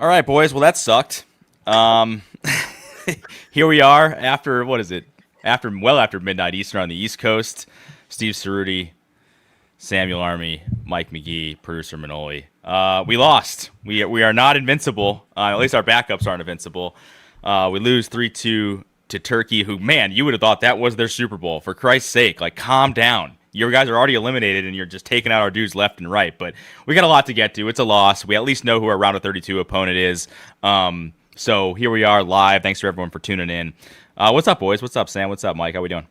All right, boys. Well, that sucked. Um, Here we are after what is it? After midnight Eastern on the East Coast. Steve Cerruti, Samuel Army, Mike McGee, producer Manoli. We lost. We are not invincible. At least our backups aren't invincible. We lose 3-2 to Turkey. Who, man, you would have thought that was their Super Bowl. For Christ's sake, like, calm down. You guys are already eliminated, and you're just taking out our dudes left and right. But we got a lot to get to. It's a loss. We at least know who our round of 32 opponent is. So here we are live. Thanks for everyone for tuning in. What's up, boys? What's up, Sam? What's up, Mike? How we doing?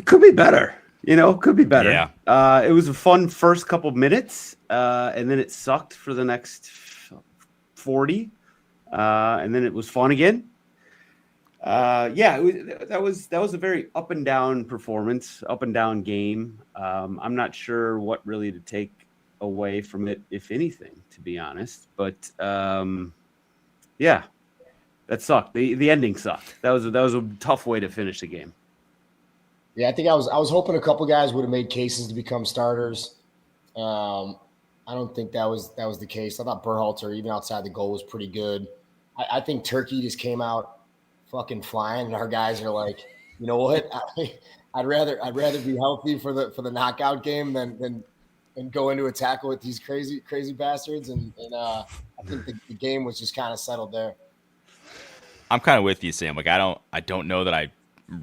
Could be better. Could be better. Yeah. It was a fun first couple minutes, and then it sucked for the next 40, and then it was fun again. That was a very up and down performance, up and down game. I'm not sure what really to take away from it, if anything, to be honest. But yeah, that sucked. The ending sucked. That was a tough way to finish the game. Yeah, I think I was hoping a couple guys would have made cases to become starters. I don't think that was the case. I thought Berhalter, even outside the goal, was pretty good. I think Turkey just came out fucking flying, and our guys are like, you know what? I'd rather be healthy for the knockout game than go into a tackle with these crazy bastards. And I think the game was just kind of settled there. I'm kind of with you, Sam. Like, I don't know that I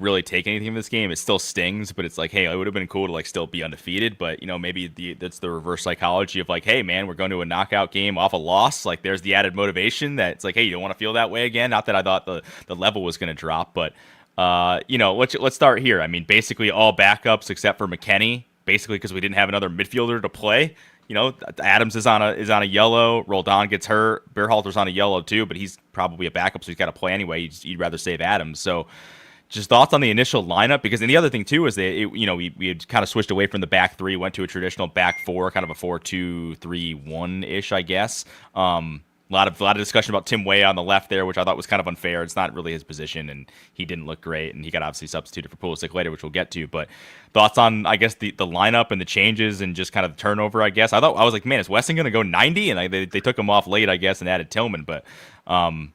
really take anything from this game. It still stings, but it's like, hey, it would have been cool to like still be undefeated. But maybe that's the reverse psychology of like, hey, man, we're going to a knockout game off a loss. Like, there's the added motivation that it's like, hey, you don't want to feel that way again. Not that I thought the level was going to drop, but let's start here. I mean, basically all backups except for McKennie, basically because we didn't have another midfielder to play. Adams is on a yellow. Roldan gets hurt. Berhalter's on a yellow too, but he's probably a backup, so he's got to play anyway. You'd rather save Adams. So, just thoughts on the initial lineup, because the other thing too is that we had kind of switched away from the back three, went to a traditional back four, kind of a 4-2-3-1 ish, I guess. A lot of discussion about Tim Weah on the left there, which I thought was kind of unfair. It's not really his position, and he didn't look great, and he got obviously substituted for Pulisic later, which we'll get to. But thoughts on, I guess, the lineup and the changes and just kind of the turnover, I guess. I was like, man, is Weston going to go 90? And they took him off late, I guess, and added Tillman, but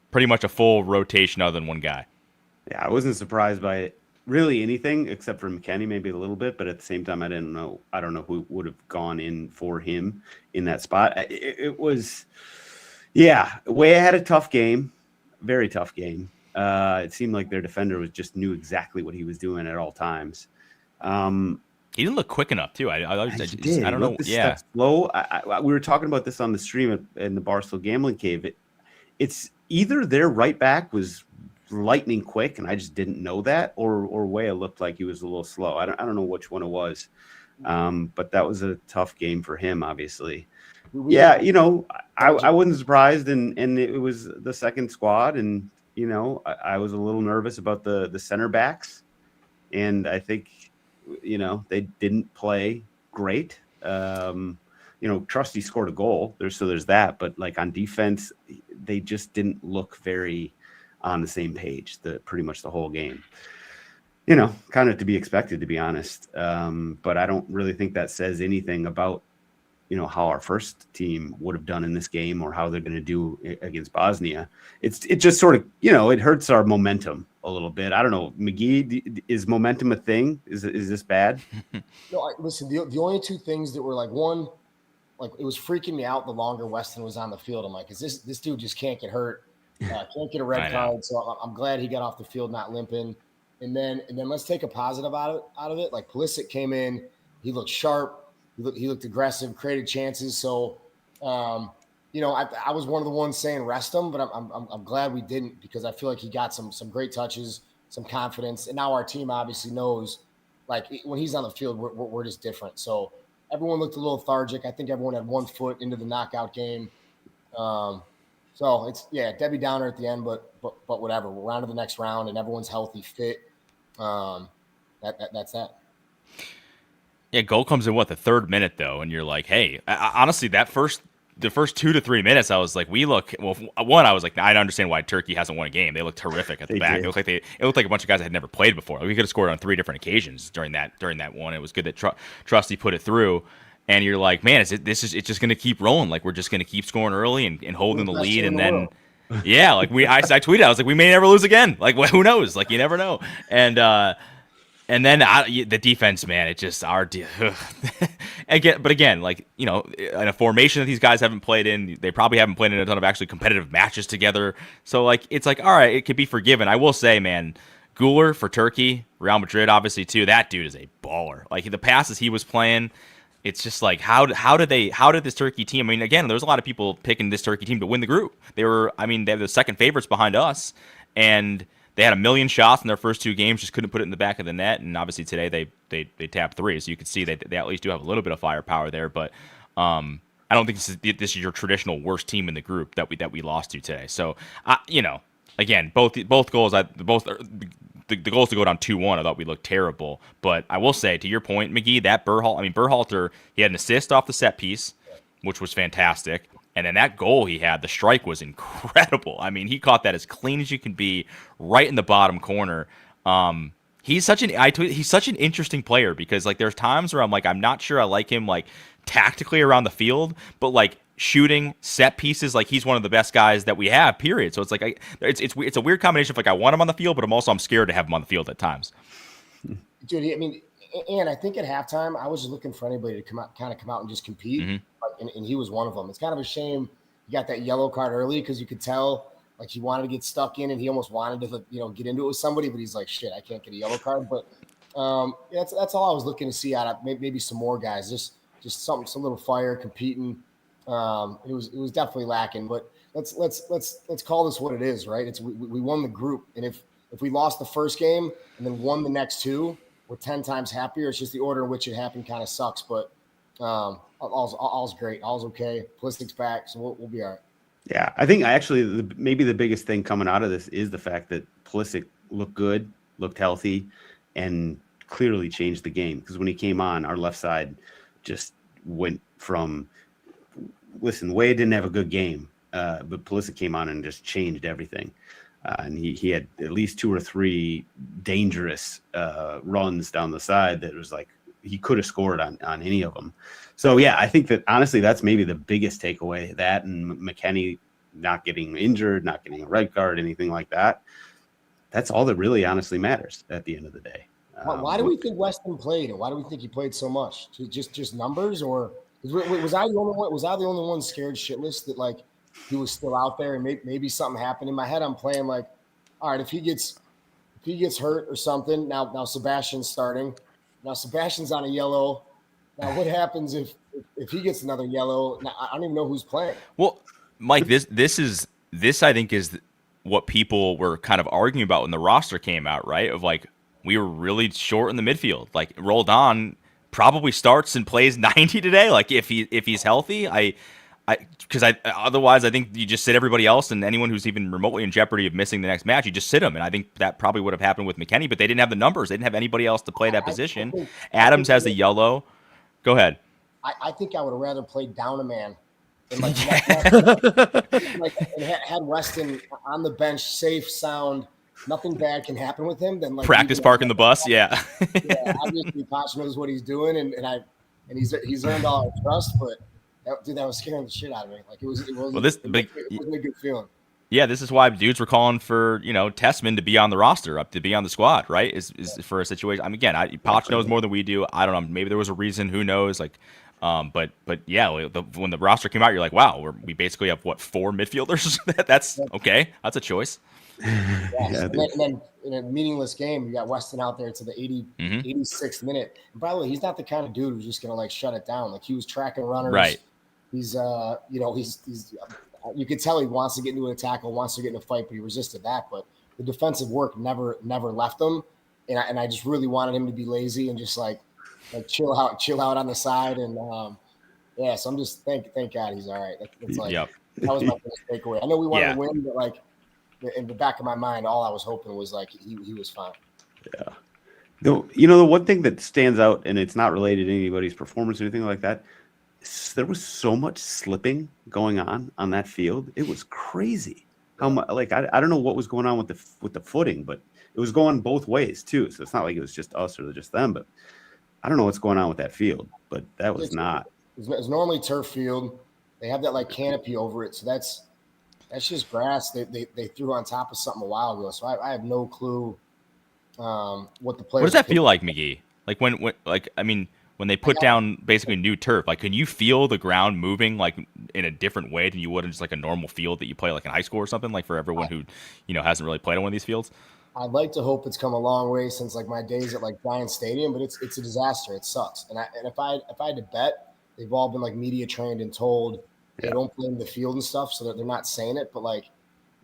pretty much a full rotation other than one guy. Yeah, I wasn't surprised by really anything except for McKennie, maybe a little bit, but at the same time, I don't know who would have gone in for him in that spot. It was, yeah, Weah had a tough game, very tough game. It seemed like their defender just knew exactly what he was doing at all times. He didn't look quick enough too. I don't know. Yeah, slow. We were talking about this on the stream in the Barstool Gambling Cave. It's either their right back was lightning quick, and I just didn't know that, or Weah looked like he was a little slow. I don't know which one it was, but that was a tough game for him, obviously. Yeah, I wasn't surprised, and it was the second squad, and I was a little nervous about the center backs, and I think they didn't play great. Trusty scored a goal, there's that, but like on defense, they just didn't look very on the same page pretty much the whole game. Kind of to be expected, to be honest. But I don't really think that says anything about, how our first team would have done in this game or how they're going to do against Bosnia. It just sort of, it hurts our momentum a little bit. I don't know. McGee, is momentum a thing? Is this bad? No, listen, the only two things that were like, one, like it was freaking me out the longer Weston was on the field. I'm like, is this dude just can't get hurt? Can't get a red card, so I'm glad he got off the field not limping. And then let's take a positive out of it. Like Pulisic came in, he looked sharp, he looked aggressive, created chances. So, I was one of the ones saying rest him, but I'm glad we didn't, because I feel like he got some great touches, some confidence, and now our team obviously knows, like when he's on the field, we're just different. So everyone looked a little lethargic. I think everyone had 1 foot into the knockout game. So it's Debbie Downer at the end, but whatever. We're on to the next round, and everyone's healthy, fit. That's that. Yeah, goal comes in the third minute though, and you're like, hey, honestly, the first 2 to 3 minutes, I was like, I was like, I understand why Turkey hasn't won a game. They looked terrific at the back. It looked like a bunch of guys that had never played before. We could have scored on 3 different occasions during that one. It was good that Trusty put it through. and you're like, man, it's just going to keep rolling. Like, we're just going to keep scoring early and holding the lead, and then, yeah, like I tweeted, I was like, we may never lose again. Like, well, who knows? Like, you never know. And then the defense, man, it just again, like, you know, in a formation that these guys haven't played in, they probably haven't played in a ton of actually competitive matches together. So, like, it's like, all right, it could be forgiven. I will say, man, Güler for Turkey, Real Madrid, obviously too. That dude is a baller. Like, the passes he was playing, it's just like, how did this Turkey team? I mean, again, there's a lot of people picking this Turkey team to win the group. They were the second favorites behind us, and they had a million shots in their first two games, just couldn't put it in the back of the net. And obviously today they tapped three, so you can see they at least do have a little bit of firepower there. But I don't think this is your traditional worst team in the group that we lost to today. So you know, again, both goals, the goals to go down 2-1, I thought we looked terrible. But I will say, to your point, McGee, that Berhalter, he had an assist off the set piece, which was fantastic. And then that goal he had, the strike was incredible. I mean, he caught that as clean as you can be, right in the bottom corner. He's such an interesting player, because, like, there's times where I'm like, I'm not sure I like him, like, tactically around the field, but, like, shooting set pieces, like, he's one of the best guys that we have, period. So it's like, it's a weird combination of, like, I want him on the field, but I'm scared to have him on the field at times. Dude, I mean, and I think at halftime, I was just looking for anybody to come out and just compete. Mm-hmm. And he was one of them. It's kind of a shame he got that yellow card early, because you could tell, like, he wanted to get stuck in, and he almost wanted to, you know, get into it with somebody, but he's like, shit, I can't get a yellow card. But that's all I was looking to see out of maybe some more guys, just some little fire competing. It was definitely lacking. But let's call this what it is, right? We won the group, and if we lost the first game and then won the next two, we're 10 times happier. It's just the order in which it happened kind of sucks, but all's great. All's okay. Plistic's back, so we'll be all right. Yeah, I think maybe the biggest thing coming out of this is the fact that Pulisic looked good, looked healthy, and clearly changed the game. Because when he came on, our left side just went from, listen, Way didn't have a good game, but Pulisic came on and just changed everything. And he had at least 2 or 3 dangerous runs down the side that was like, he could have scored on any of them. So, yeah, I think that, honestly, that's maybe the biggest takeaway. That and McKennie not getting injured, not getting a red card, anything like that. That's all that really honestly matters at the end of the day. Why do we think Weston played, and why do we think he played so much? Just numbers, or was I the only one? Was I the only one scared shitless that, like, he was still out there and maybe something happened? In my head, I'm playing like, all right, if he gets hurt or something, now Sebastian's starting. Now Sebastian's on a yellow. Now what happens if he gets another yellow? Now, I don't even know who's playing. Well, Mike, this I think is what people were kind of arguing about when the roster came out, right? Of, like, we were really short in the midfield. Like, Roldan probably starts and plays 90 today. Like, if he's healthy, otherwise I think you just sit everybody else, and anyone who's even remotely in jeopardy of missing the next match, you just sit them. And I think that probably would have happened with McKennie, but they didn't have the numbers. They didn't have anybody else to play that position. Adams has the yellow. Go ahead. I think I would have rather played down a man than and had Weston on the bench, safe, sound. Nothing bad can happen with him. Then, like, practice parking the bus. Yeah. Yeah, obviously Poch knows what he's doing, and he's earned all our trust, but that was scaring the shit out of me. Like, it wasn't a good feeling. Yeah, this is why dudes were calling for, Tessman to be on the roster, to be on the squad, right? Is for a situation. I mean, again, Poch knows more than we do. I don't know. Maybe there was a reason. Who knows? Like, but yeah, when the roster came out, you're like, wow, we basically have 4 midfielders. That's okay. That's a choice. Yeah, and then in a meaningless game, you got Weston out there to the 86th minute. And by the way, he's not the kind of dude who's just gonna, like, shut it down. Like, he was tracking runners. Right. He's he's you could tell he wants to get into a tackle, wants to get in a fight, but he resisted that. But the defensive work never left him, and I just really wanted him to be lazy and just like chill out on the side. And so I'm just thank God he's all right. It's like that was my biggest takeaway. I know we wanted to win, but, like, in the back of my mind, all I was hoping was, like, he was fine. Yeah. The one thing that stands out, and it's not related to anybody's performance or anything like that, there was so much slipping going on that field. It was crazy. How much? Like, I don't know what was going on with the footing, but it was going both ways too. So it's not like it was just us or just them. But I don't know what's going on with that field. But that was not It's normally turf field. They have that like canopy over it, so that's just grass they threw on top of something a while ago. So I have no clue what the What does players are that feel thinking. like, McGee? Like when like I mean, when they put down basically new turf, like can you feel the ground moving like in a different way than you would in just like a normal field that you play like in high school or something? Like for everyone who hasn't really played on one of these fields. I'd like to hope it's come a long way since like my days at like Giant Stadium, but it's a disaster. It sucks. And if I had to bet, they've all been like media trained and told, hey, Yeah. don't blame the field and stuff, so that they're not saying it. But like,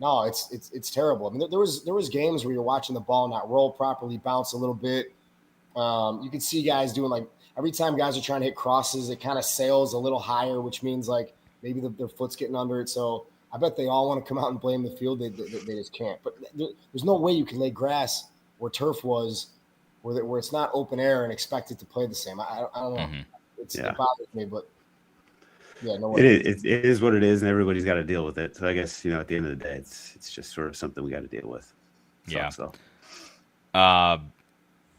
no, it's terrible. I mean, there was games where you're watching the ball not roll properly, bounce a little bit. You can see guys doing like every time guys are trying to hit crosses, it kind of sails a little higher, which means like maybe their foot's getting under it. So I bet they all want to come out and blame the field. They just can't. But there's no way you can lay grass where turf was, where it's not open air and expect it to play the same. I don't know. It bothers me, but yeah, no way. It is what it is, and everybody's got to deal with it. So I guess at the end of the day, it's just sort of something we got to deal with. So.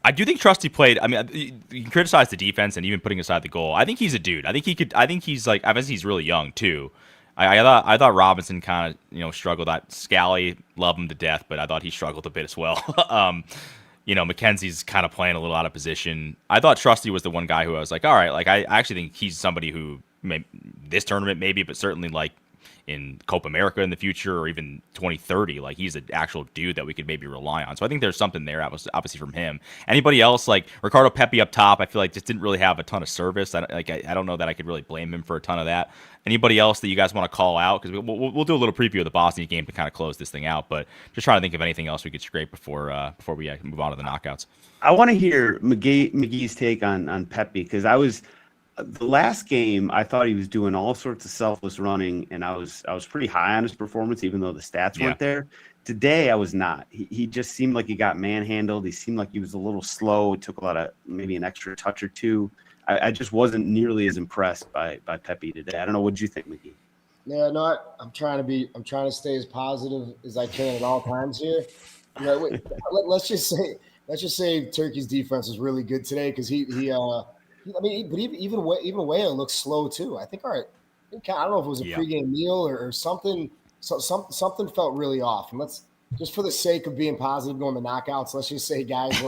I do think Trusty played. I mean, you can criticize the defense and even putting aside the goal. I think he's a dude. I think he could. I think he's like. I guess he's really young too. I thought Robinson kind of struggled. Scally, love him to death, but I thought he struggled a bit as well. McKenzie's kind of playing a little out of position. I thought Trusty was the one guy who I was like, all right, like I actually think he's somebody who this tournament maybe, but certainly like in Copa America in the future or even 2030, like he's an actual dude that we could maybe rely on. So I think there's something there, obviously from him. Anybody else like Ricardo Pepi up top? I feel like just didn't really have a ton of service. I don't know that I could really blame him for a ton of that. Anybody else that you guys want to call out? Because we'll do a little preview of the Bosnia game to kind of close this thing out. But just trying to think of anything else we could scrape before we move on to the knockouts. I want to hear McGee's take on Pepi, because the last game, I thought he was doing all sorts of selfless running, and I was pretty high on his performance, even though the stats weren't there. Today, I was not. He just seemed like he got manhandled. He seemed like he was a little slow. It took a lot of maybe an extra touch or two. I just wasn't nearly as impressed by Pepi today. I don't know. What did you think, McGee? Yeah, no, I'm trying to stay as positive as I can at all times here. Let's just say Turkey's defense was really good today because but even Weah looks slow too. I think, all right, I don't know if it was a pregame meal or something. Something felt really off. And let's just for the sake of being positive going to knockouts, let's just say guys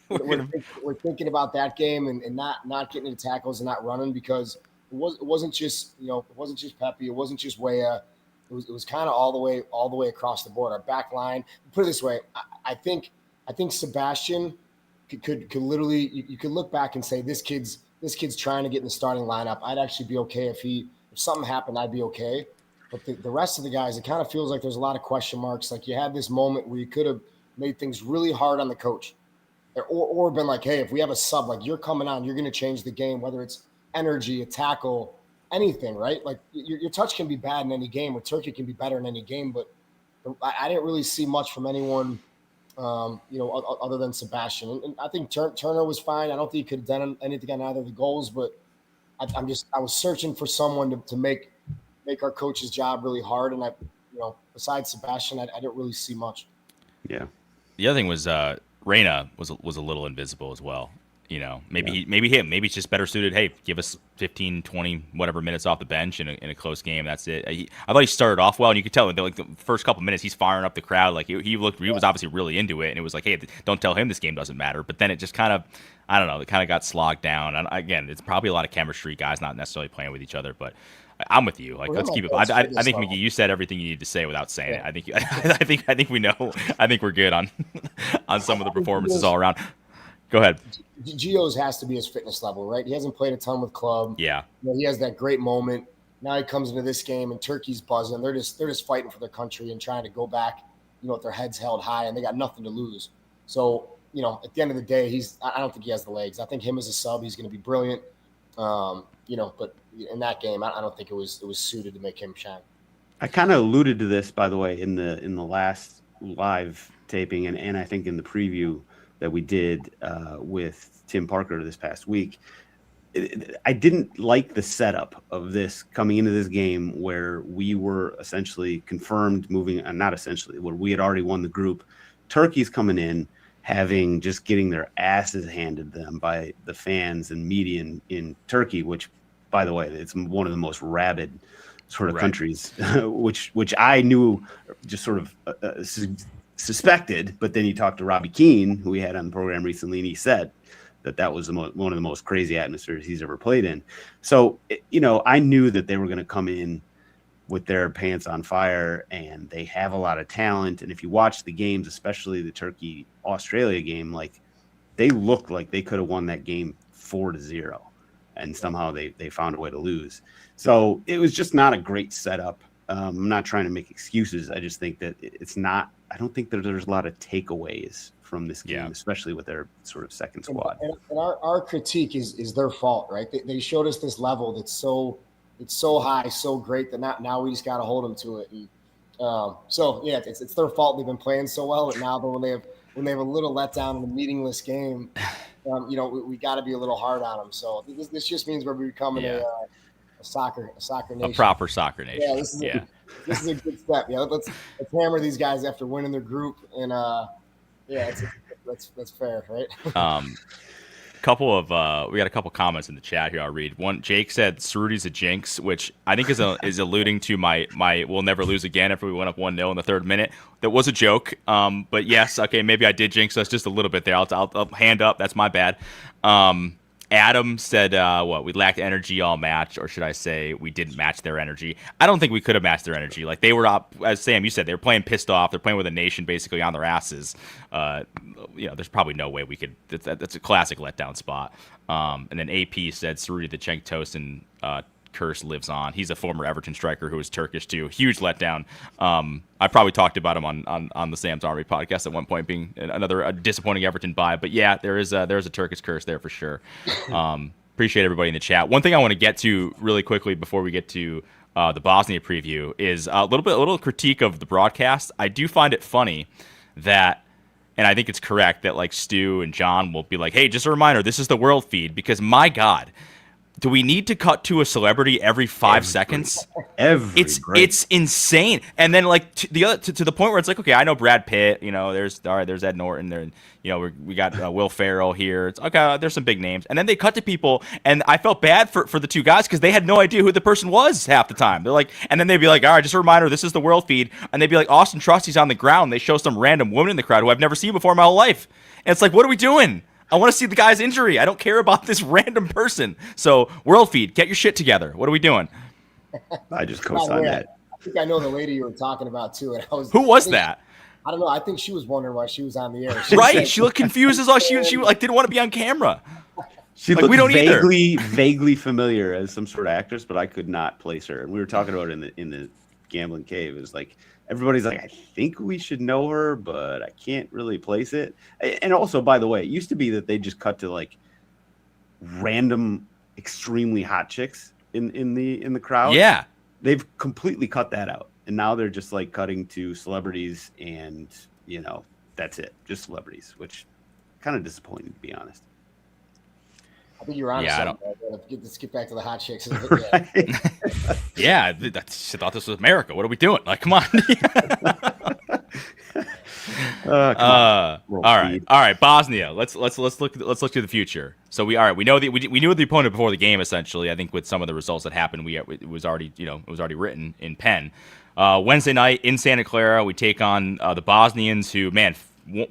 we're thinking about that game and not getting into tackles and not running, because it wasn't just Pepi, it wasn't just Weah. It was kind of all the way across the board. Our back line. Put it this way, I think Sebastian could literally, you could look back and say this kid's trying to get in the starting lineup. I'd actually be okay if something happened. I'd be okay. But the rest of the guys, it kind of feels like there's a lot of question marks. Like you had this moment where you could have made things really hard on the coach, or been like, hey, if we have a sub, like you're coming on, you're going to change the game, whether it's energy, a tackle, anything, right? Like your touch can be bad in any game, or Turkey can be better in any game. But I didn't really see much from anyone. Other than Sebastian. And I think Turner was fine. I don't think he could have done anything on either of the goals, but I was searching for someone to make our coach's job really hard. And besides Sebastian, I didn't really see much. Yeah. The other thing was Reyna was a little invisible as well. Maybe he's just better suited. Hey, give us 15, 20, whatever minutes off the bench in a close game. That's it. I thought he started off well, and you could tell like the first couple minutes he's firing up the crowd. Like he was obviously really into it, and it was like, hey, don't tell him this game doesn't matter. But then it just kind of, I don't know, it kind of got slogged down. And again, it's probably a lot of chemistry, guys not necessarily playing with each other, but. I'm with you. Like, let's keep it. I think McGee, you said everything you need to say without saying it. I think we know. I think we're good on some of the performances all around. Go ahead. Gio's has to be his fitness level, right? He hasn't played a ton with club. Yeah. He has that great moment. Now he comes into this game and Turkey's buzzing. They're just fighting for their country and trying to go back, with their heads held high, and they got nothing to lose. So, at the end of the day, I don't think he has the legs. I think him as a sub, he's going to be brilliant. But in that game, I don't think it was suited to make him shine. I kind of alluded to this, by the way, in the last live taping, and I think in the preview that we did with Tim Parker this past week. I didn't like the setup of this coming into this game where we were essentially confirmed moving, not essentially, where we had already won the group. Turkey's coming in, getting their asses handed them by the fans and media in Turkey, which by the way, it's one of the most rabid sort of Right. countries, which I knew, just sort of suspected. But then you talked to Robbie Keane, who we had on the program recently, and he said that was one of the most crazy atmospheres he's ever played in. So, I knew that they were going to come in with their pants on fire, and they have a lot of talent. And if you watch the games, especially the Turkey-Australia game, like, they looked like they could have won that game 4-0, and somehow they found a way to lose. So it was just not a great setup. I'm not trying to make excuses. I just think that I don't think that there's a lot of takeaways from this game, especially with their sort of second squad. And our critique is their fault, right? They showed us this level that's so high, so great that now we just got to hold them to it. And it's their fault. They've been playing so well, and now when they have a little letdown in a meaningless game, we got to be a little hard on them. So this just means we're becoming a soccer nation, a proper soccer nation. Yeah, this is a good step. Yeah, let's hammer these guys after winning their group, and that's fair, right? We got a couple comments in the chat here. I'll read one. Jake said Cerruti's a jinx, which I think is alluding to my we'll never lose again after we went up 1-0 in the third minute. That was a joke. But yes, okay, maybe I did jinx us just a little bit there. I'll hand up. That's my bad. Adam said, we lacked energy all match, or should I say we didn't match their energy. I don't think we could have matched their energy. Like, they were up, as Sam, you said, they were playing pissed off. They're playing with a nation basically on their asses. There's probably no way we could. That's a classic letdown spot. And then AP said, Cerruti the Cenk Tosin curse lives on. He's a former Everton striker who was Turkish too. Huge letdown. I probably talked about him on the Sam's Army podcast at one point, being another disappointing Everton buy. But yeah, there's a Turkish curse there for sure. Appreciate everybody in the chat. One thing I want to get to really quickly before we get to the Bosnia preview is a little critique of the broadcast. I do find it funny that, and I think it's correct that, like, Stu and John will be like, hey, just a reminder, this is the world feed, because my God, do we need to cut to a celebrity every 5 seconds? It's insane. And then, like, to the point where it's like, okay, I know Brad Pitt. There's Ed Norton. There, we got Will Ferrell here. It's okay. There's some big names. And then they cut to people, and I felt bad for the two guys because they had no idea who the person was half the time. They're like, and then they'd be like, all right, just a reminder, this is the world feed. And they'd be like, Austin Trusty's on the ground. They show some random woman in the crowd who I've never seen before in my whole life. And it's like, what are we doing? I want to see the guy's injury. I don't care about this random person. So, World Feed, get your shit together. What are we doing? I just co-signed that. I think I know the lady you were talking about too. And Who was that? I don't know. I think she was wondering why she was on the air. She looked confused as all. She like didn't want to be on camera. She looked vaguely familiar as some sort of actress, but I could not place her. And we were talking about it in the gambling cave. It was like, everybody's like, I think we should know her, but I can't really place it. And also, by the way, it used to be that they just cut to, like, random, extremely hot chicks in the crowd. Yeah, they've completely cut that out, and now they're just, like, cutting to celebrities, and that's it, just celebrities, which kind of disappointing, to be honest. I think you're honest. Yeah, let's get back to the hot chicks. Right. Yeah, I thought this was America. What are we doing? Like, come on. All right, Bosnia. Let's look to the future. So we know we knew the opponent before the game, essentially. I think with some of the results that happened, it was already written in pen. Wednesday night in Santa Clara, we take on the Bosnians, who, man.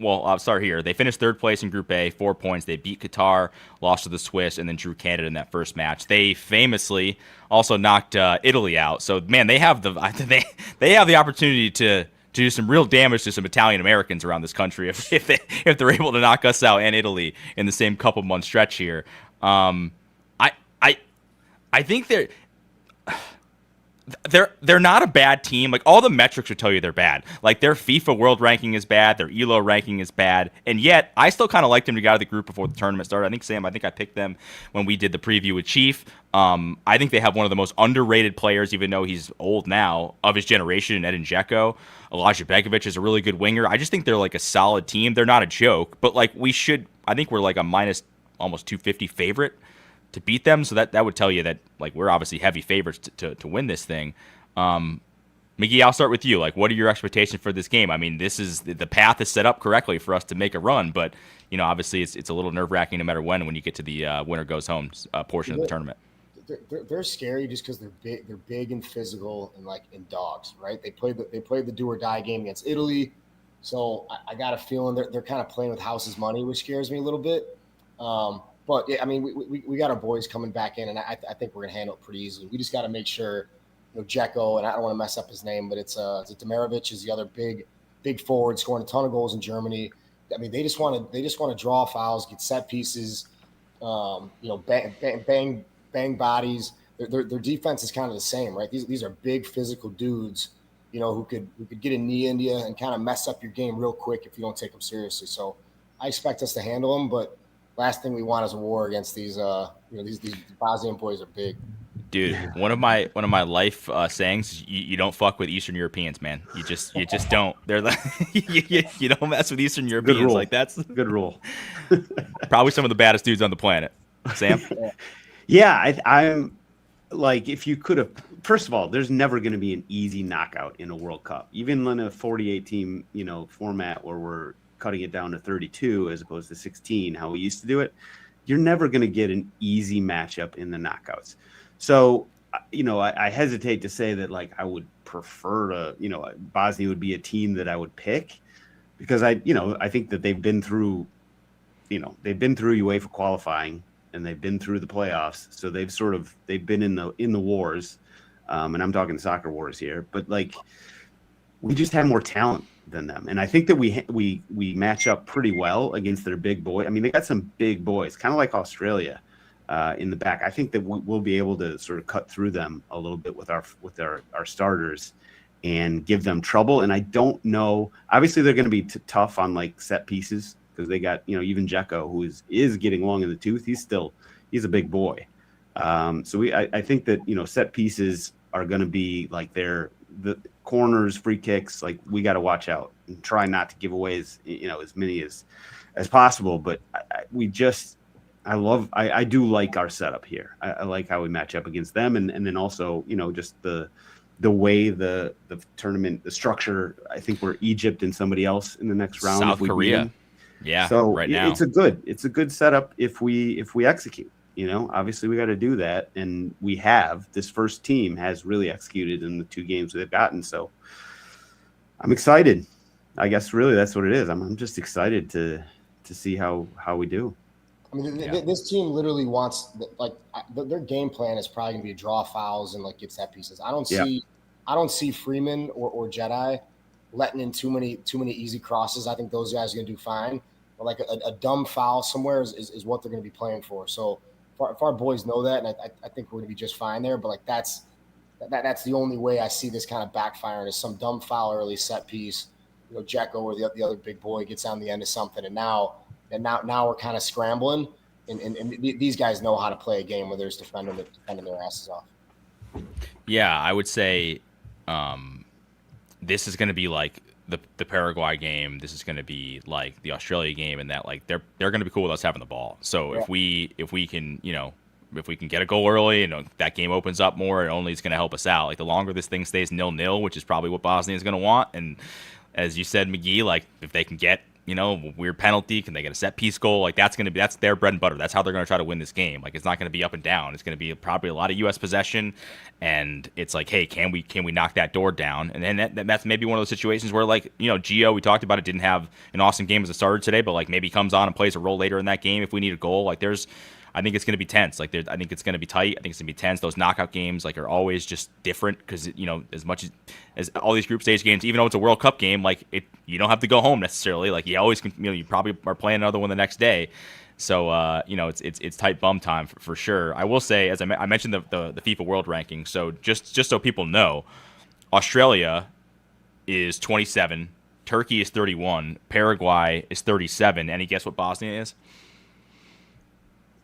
Well, I'll start here. They finished third place in Group A, 4 points. They beat Qatar, lost to the Swiss, and then drew Canada in that first match. They famously also knocked Italy out. So, man, they have the opportunity to do some real damage to some Italian Americans around this country if they're able to knock us out and Italy in the same couple month stretch here. I think they're not a bad team. Like, all the metrics would tell you they're bad. Like, their FIFA world ranking is bad, their ELO ranking is bad, and yet I still kind of liked them to get out of the group before the tournament started. I think, Sam, I picked them when we did the preview with Chief. I think they have one of the most underrated players, even though he's old now, of his generation, Edin Dzeko. Elijah Begovic is a really good winger. I just think they're like a solid team. They're not a joke, but like I think we're like a minus almost 250 favorite to beat them, so that would tell you that, like, we're obviously heavy favorites to win this thing. Miggy, I'll start with you. Like, what are your expectations for this game? I mean, the path is set up correctly for us to make a run, but obviously it's a little nerve-wracking no matter when you get to the winner goes home portion of the tournament. they're scary just because they're big and physical and like in dogs, right? They played the do or die game against Italy, so I got a feeling they're kind of playing with house's money, which scares me a little bit. But yeah, I mean, we got our boys coming back in, and I think we're gonna handle it pretty easily. We just got to make sure, Dzeko, and I don't want to mess up his name, but it's Demirovic is the other big forward scoring a ton of goals in Germany. I mean, they just want to draw fouls, get set pieces, bang bodies. Their defense is kind of the same, right? These are big physical dudes, who could get a knee in you and kind of mess up your game real quick if you don't take them seriously. So I expect us to handle them, but last thing we want is a war against these these Bosnian boys are big. Dude, one of my life sayings: you don't fuck with Eastern Europeans, man. You just don't. They're like you don't mess with Eastern Europeans. Like that's good rule. Probably some of the baddest dudes on the planet. Sam? Yeah, I'm like, if you could have. First of all, there's never going to be an easy knockout in a World Cup, even in a 48 team format where we're cutting it down to 32 as opposed to 16, how we used to do it. You're never going to get an easy matchup in the knockouts. So, I hesitate to say that, like, I would prefer to, Bosnia would be a team that I would pick, because I think that they've been through UEFA qualifying and they've been through the playoffs. So they've been in the wars. And I'm talking soccer wars here, but like, we just have more talent than them. And I think that we match up pretty well against their big boy. I mean, they got some big boys, kind of like Australia. In the back, I think that we'll be able to sort of cut through them a little bit with our starters and give them trouble. And I don't know. Obviously, they're going to be tough on like set pieces, because they got even Dzeko, who is getting long in the tooth. He's a big boy. So I think that set pieces are going to be like the corners, free kicks. Like, we got to watch out and try not to give away as many as possible. But I do like our setup here. I like how we match up against them, and then also, just the way the tournament, the structure. I think we're Egypt and somebody else in the next round. South Korea. Yeah. So right now it's a good setup if we execute. Obviously we got to do that, and this first team has really executed in the 2 games they've gotten. So I'm excited. I guess really that's what it is. I'm just excited to see how we do. I mean, this team literally wants, like, their game plan is probably going to be draw fouls and like get set pieces. I don't see Freeman or Jedi letting in too many easy crosses. I think those guys are going to do fine. But like a dumb foul somewhere is what they're going to be playing for. So if our boys know that, and I think we're going to be just fine there. But like that's the only way I see this kind of backfiring, is some dumb foul early, set piece. Dzeko or the other big boy gets on the end of something, and now we're kind of scrambling, and these guys know how to play a game where there's defending their asses off. Yeah, I would say this is going to be like the Paraguay game. This is going to be like the Australia game, and that like they're going to be cool with us having the ball. So if we can if we can get a goal early, that game opens up more, it only is going to help us out. Like, the longer this thing stays 0-0, which is probably what Bosnia is going to want, and as you said, McGee, like, if they can get a weird penalty, can they get a set piece goal? Like, that's their bread and butter. That's how they're going to try to win this game. Like, it's not going to be up and down. It's going to be probably a lot of U.S. possession, and it's like, hey, can we knock that door down? And then that's maybe one of those situations where, like, Gio, we talked about it, didn't have an awesome game as a starter today, but like maybe comes on and plays a role later in that game if we need a goal. Like, I think it's going to be tense. Like, I think it's going to be tight. I think it's going to be tense. Those knockout games, like, are always just different because, as much as all these group stage games, even though it's a World Cup game, like, you don't have to go home necessarily. Like, you always can, you probably are playing another one the next day. So, it's tight bum time for sure. I will say, as I mentioned the FIFA World Ranking. So just so people know, Australia is 27, Turkey is 31, Paraguay is 37. Any guess what Bosnia is?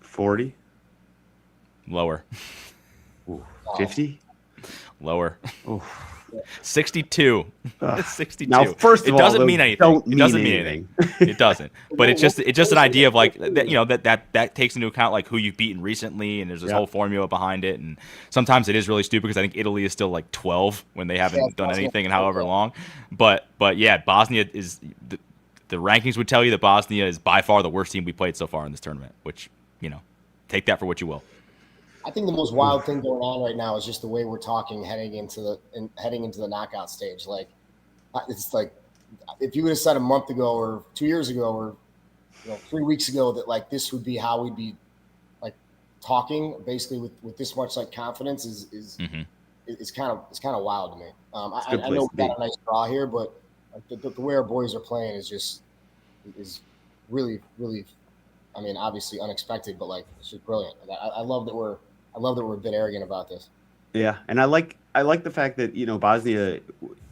40? Lower. 50? Lower. Ooh. 62. 62. Now, first of all, it doesn't mean anything. It doesn't mean anything. It doesn't. But it's just an idea of like that takes into account like who you've beaten recently, and there's this whole formula behind it. And sometimes it is really stupid because I think Italy is still like 12 when they haven't done anything in however long. But yeah, Bosnia is the rankings would tell you that Bosnia is by far the worst team we played so far in this tournament, which, take that for what you will. I think the most wild thing going on right now is just the way we're talking heading into the knockout stage. Like, it's like if you would have said a month ago or 2 years ago or 3 weeks ago that like this would be how we'd be like talking basically with this much like confidence is kind of wild to me. I know we got a nice draw here, but like the way our boys are playing is really, really, I mean, obviously unexpected, but like it's just brilliant. I love that we're a bit arrogant about this. Yeah, and I like the fact that Bosnia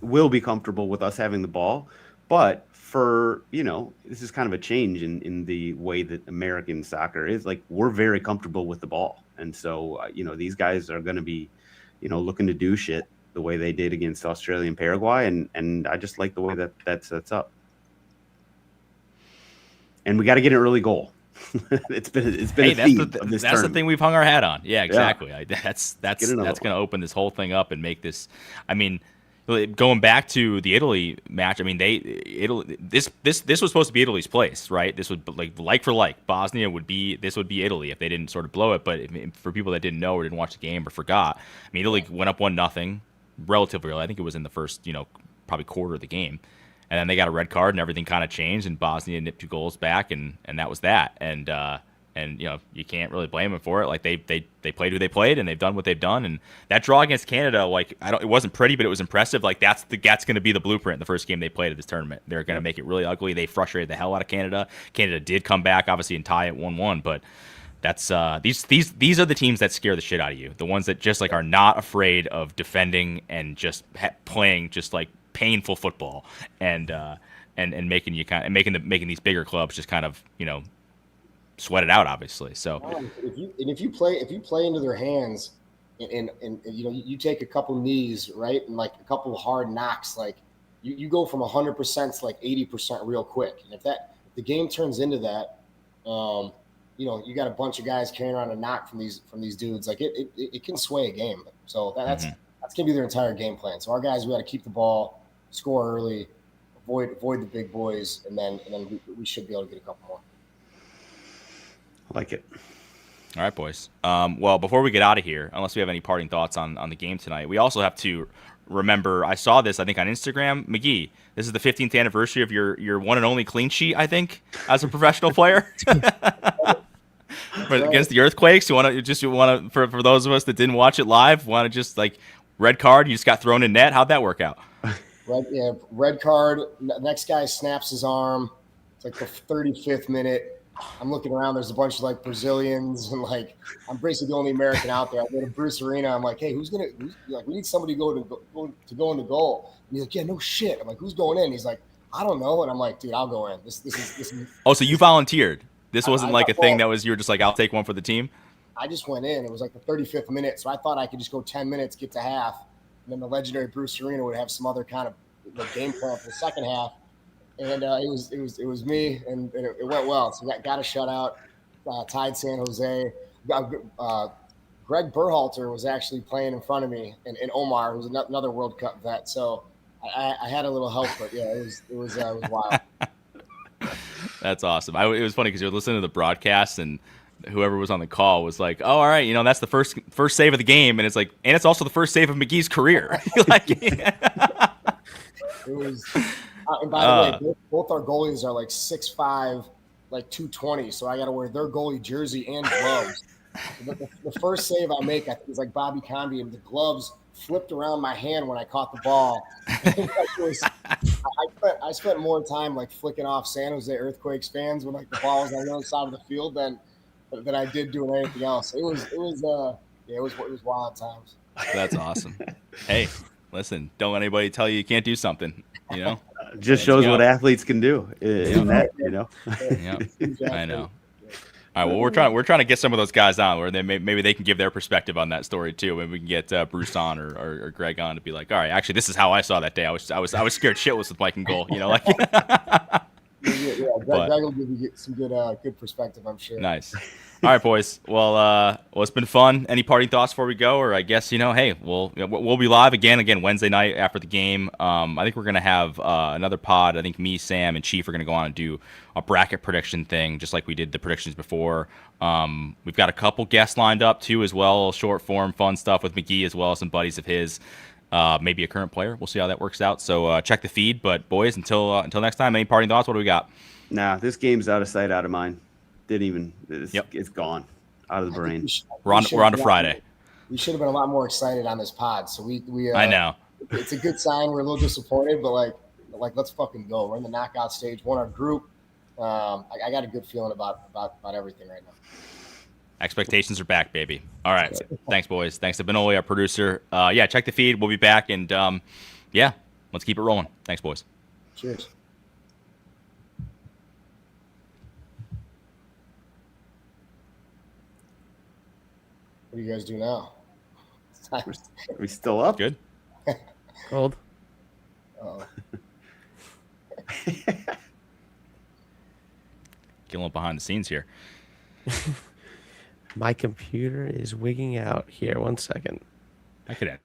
will be comfortable with us having the ball, but for this is kind of a change in the way that American soccer is. Like we're very comfortable with the ball, and so these guys are going to be looking to do shit the way they did against Australia and Paraguay, and I just like the way that sets up. And we got to get an early goal. it's been a theme of this that's the thing we've hung our hat on. Yeah, exactly. Yeah. That's going to open this whole thing up and make this. I mean, going back to the Italy match. I mean, this was supposed to be Italy's place, right? This would like for like Bosnia would be Italy if they didn't sort of blow it. But for people that didn't know or didn't watch the game or forgot, I mean, Italy went up 1-0 relatively early. I think it was in the first probably quarter of the game. And then they got a red card, and everything kind of changed, and Bosnia nipped 2 goals back, and that was that. And you can't really blame them for it. Like they played who they played, and they've done what they've done. And that draw against Canada, like it wasn't pretty, but it was impressive. Like that's going to be the blueprint in the first game they played at this tournament. They're going to make it really ugly. They frustrated the hell out of Canada. Canada did come back, obviously, and tie at 1-1, but that's these are the teams that scare the shit out of you. The ones that just like are not afraid of defending and just playing just like painful football and making you making these bigger clubs just kind of sweat it out, obviously. So if you play into their hands and you take a couple knees, right, and like a couple hard knocks, like you go from 100% to like 80% real quick. And if the game turns into that, you got a bunch of guys carrying around a knock from these dudes, like it can sway a game. So that's gonna be their entire game plan. So our guys, we got to keep the ball, score early, avoid the big boys, and then we should be able to get a couple more. I like it. All right, boys. Well, before we get out of here, unless we have any parting thoughts on the game tonight, we also have to remember, I saw this, I think, on Instagram. McGee, this is the 15th anniversary of your one and only clean sheet, I think, as a professional player. Against the Earthquakes, you want to for those of us that didn't watch it live, want to just like red card, you just got thrown in net. How'd that work out? Red card. Next guy snaps his arm. It's like the 35th minute. I'm looking around. There's a bunch of like Brazilians, and like I'm basically the only American out there. I go to Bruce Arena. I'm like, hey, who's like? We need somebody to go in the goal. And he's like, yeah, no shit. I'm like, who's going in? He's like, I don't know. And I'm like, dude, I'll go in. This is. Oh, so you volunteered? This wasn't like a thing that was you were just like, I'll take one for the team. I just went in. It was like the 35th minute, so I thought I could just go 10 minutes, get to half, and then the legendary Bruce Arena would have some other kind of game plan for the second half. And it was me, and it went well. So got a shutout, tied San Jose. Greg Berhalter was actually playing in front of me, and Omar, who's another World Cup vet. So I had a little help, but yeah, it was wild. That's awesome. It was funny because you're listening to the broadcast, and whoever was on the call was like, "Oh, all right, that's the first save of the game," and it's like, and it's also the first save of McGee's career. It was. And by the way, both our goalies are like 6'5", like 220. So I got to wear their goalie jersey and gloves. The first save I make, I think, is like Bobby Comby, and the gloves flipped around my hand when I caught the ball. I spent more time like flicking off San Jose Earthquakes fans when like the ball was on the other side of the field than I did doing anything else. It was wild times. That's awesome. Hey, listen, don't let anybody tell you can't do something. Just shows what athletes can do in that. Yeah, I know. All right, well, we're trying to get some of those guys on where maybe they can give their perspective on that story too. Maybe we can get Bruce on or Greg on to be like, all right, actually, this is how I saw that day. I was scared shitless with Mike and goal. But Greg will give you some good perspective, I'm sure. nice. All right, boys. Well, it's been fun. Any parting thoughts before we go? Or I guess, hey, we'll be live again Wednesday night after the game. I think we're gonna have another pod. I think me, Sam, and Chief are gonna go on and do a bracket prediction thing, just like we did the predictions before. We've got a couple guests lined up too, as well, short form, fun stuff with McGee as well, some buddies of his. Maybe a current player. We'll see how that works out. So check the feed. But boys, until next time, any parting thoughts? What do we got? Nah, this game's out of sight, out of mind. It's gone out of the brain. We're on to Friday. We should have been a lot more excited on this pod. So we I know. It's a good sign. We're a little disappointed, but like let's fucking go. We're in the knockout stage. Won our group. I got a good feeling about everything right now. Expectations are back, baby. All right. Thanks, boys. Thanks to Benoli, our producer. Check the feed. We'll be back. And, let's keep it rolling. Thanks, boys. Cheers. What do you guys do now? Are we still up? Good. Cold. Oh. Get a little behind the scenes here. My computer is wigging out here. 1 second. I could end.